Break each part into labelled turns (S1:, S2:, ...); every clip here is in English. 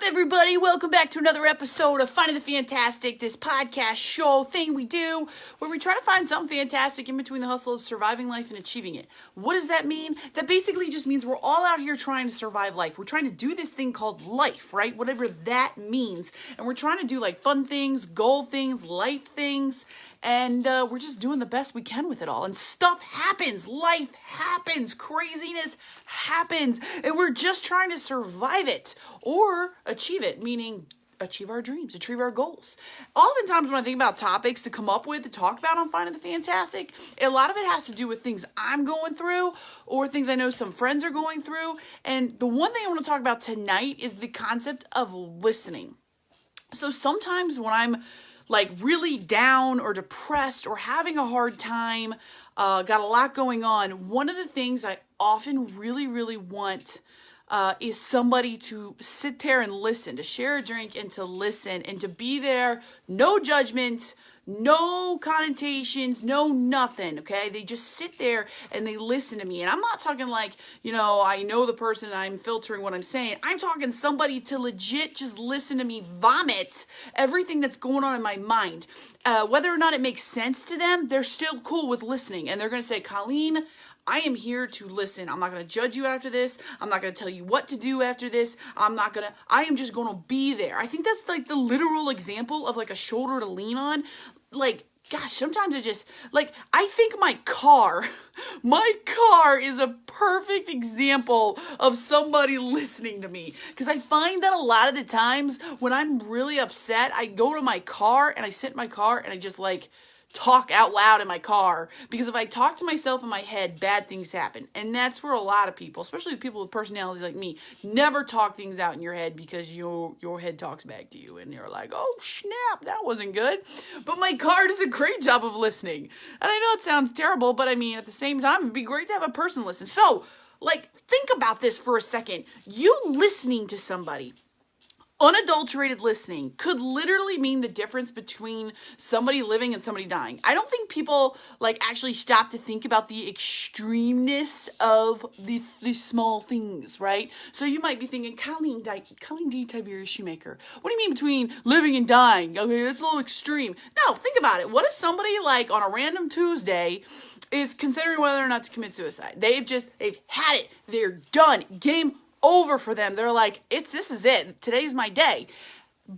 S1: everybody? Welcome back to another episode of Finding the Fantastic, this podcast show thing we do where we try to find something fantastic in between the hustle of surviving life and achieving it. What does that mean? That basically just means we're all out here trying to survive life. We're trying to do this thing called life, right? Whatever that means. And we're trying to do like fun things, goal things, life things. And we're just doing the best we can with it all. And stuff happens. Life happens. Craziness happens. And we're just trying to survive it or achieve it, meaning achieve our dreams, achieve our goals. Oftentimes when I think about topics to come up with, to talk about on Finding the Fantastic, a lot of it has to do with things I'm going through or things I know some friends are going through. And the one thing I want to talk about tonight is the concept of listening. So sometimes when I'm like really down or depressed or having a hard time, got a lot going on, one of the things I often really want is somebody to sit there and listen, to share a drink and to listen and to be there, no judgment, no connotations, no nothing, okay? They just sit there and they listen to me. And I'm not talking like, I know the person and I'm filtering what I'm saying. I'm talking somebody to legit just listen to me vomit everything that's going on in my mind. Whether or not it makes sense to them, they're still cool with listening. And they're going to say, Colleen, I am here to listen. I'm not going to judge you after this. I'm not going to tell you what to do after this. I am just going to be there. I think that's like the literal example of like a shoulder to lean on. Like, gosh, sometimes I think my car is a perfect example of somebody listening to me. Because I find that a lot of the times when I'm really upset, I go to my car and I sit in my car and I just like talk out loud in my car, because if I talk to myself in my head, bad things happen. And that's for a lot of people, especially people with personalities like me. Never talk things out in your head because your head talks back to you and you're like, oh snap, that wasn't good. But my car does a great job of listening. And I know it sounds terrible, but I mean, at the same time, it'd be great to have a person listen. So, think about this for a second. You listening to somebody, unadulterated listening, could literally mean the difference between somebody living and somebody dying. I don't think people actually stop to think about the extremeness of the small things, right? So you might be thinking, Colleen D. Tiberius Shoemaker, what do you mean between living and dying? Okay, that's a little extreme. No, think about it. What if somebody on a random Tuesday is considering whether or not to commit suicide? They've had it. They're done. Game over for them. They're like, this is it. Today's my day.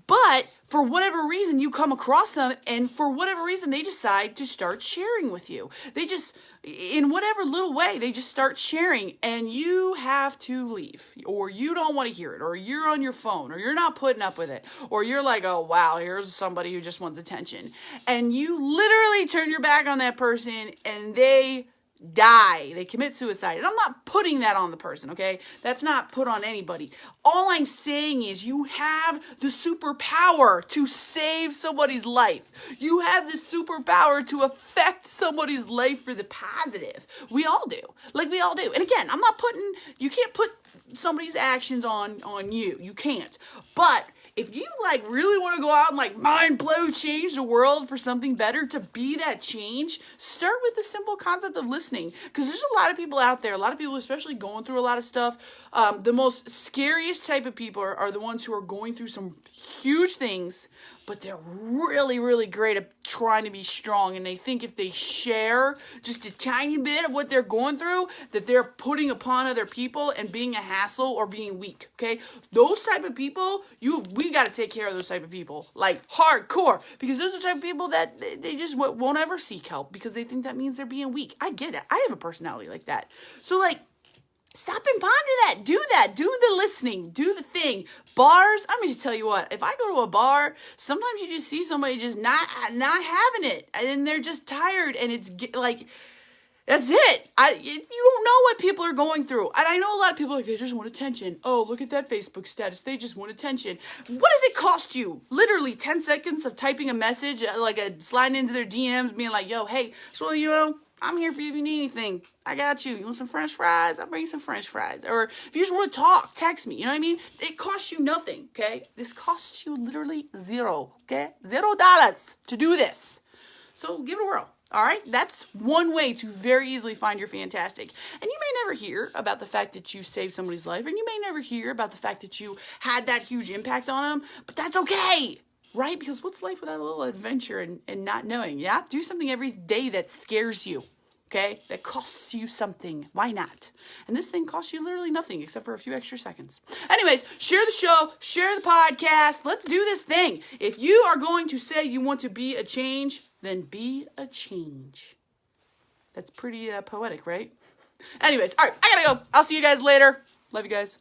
S1: But for whatever reason, you come across them, and for whatever reason, they decide to start sharing with you. They just, in whatever little way, they just start sharing, and you have to leave, or you don't want to hear it, or you're on your phone, or you're not putting up with it, or you're like, oh, wow, here's somebody who just wants attention. And you literally turn your back on that person, and they die. They commit suicide. And I'm not putting that on the person, okay? That's not put on anybody. All I'm saying is you have the superpower to save somebody's life. You have the superpower to affect somebody's life for the positive. We all do. We all do. And again, you can't put somebody's actions on you. You can't. But if you really want to go out and mind blow change the world for something better, to be that change, start with the simple concept of listening. Because there's a lot of people out there, a lot of people especially going through a lot of stuff. The most scariest type of people are the ones who are going through some huge things, but they're really great at trying to be strong. And they think if they share just a tiny bit of what they're going through, that they're putting upon other people and being a hassle or being weak, okay? Those type of people, we got to take care of those type of people, hardcore. Because those are the type of people that they just won't ever seek help because they think that means they're being weak. I get it. I have a personality like that. So, stop and ponder that. Do that. Do the listening. Do the thing. Bars, I'm going to tell you what. If I go to a bar, sometimes you just see somebody just not having it. And they're just tired. And it's that's it. You don't know what people are going through. And I know a lot of people they just want attention. Oh, look at that Facebook status. They just want attention. What does it cost you? Literally 10 seconds of typing a message, sliding into their DMs, being like, yo, hey, so I'm here for you if you need anything. I got you. You want some French fries? I'll bring you some French fries. Or if you just want to talk, text me. You know what I mean? It costs you nothing, okay? This costs you literally zero, okay? $0 to do this. So give it a whirl. All right, that's one way to very easily find your fantastic. And you may never hear about the fact that you saved somebody's life, and you may never hear about the fact that you had that huge impact on them, but that's okay, right? Because what's life without a little adventure and not knowing? Yeah, do something every day that scares you, okay? That costs you something. Why not? And this thing costs you literally nothing except for a few extra seconds. Anyways, share the show, share the podcast. Let's do this thing. If you are going to say you want to be a change, then be a change. That's pretty poetic, right? Anyways, all right, I gotta go. I'll see you guys later. Love you guys.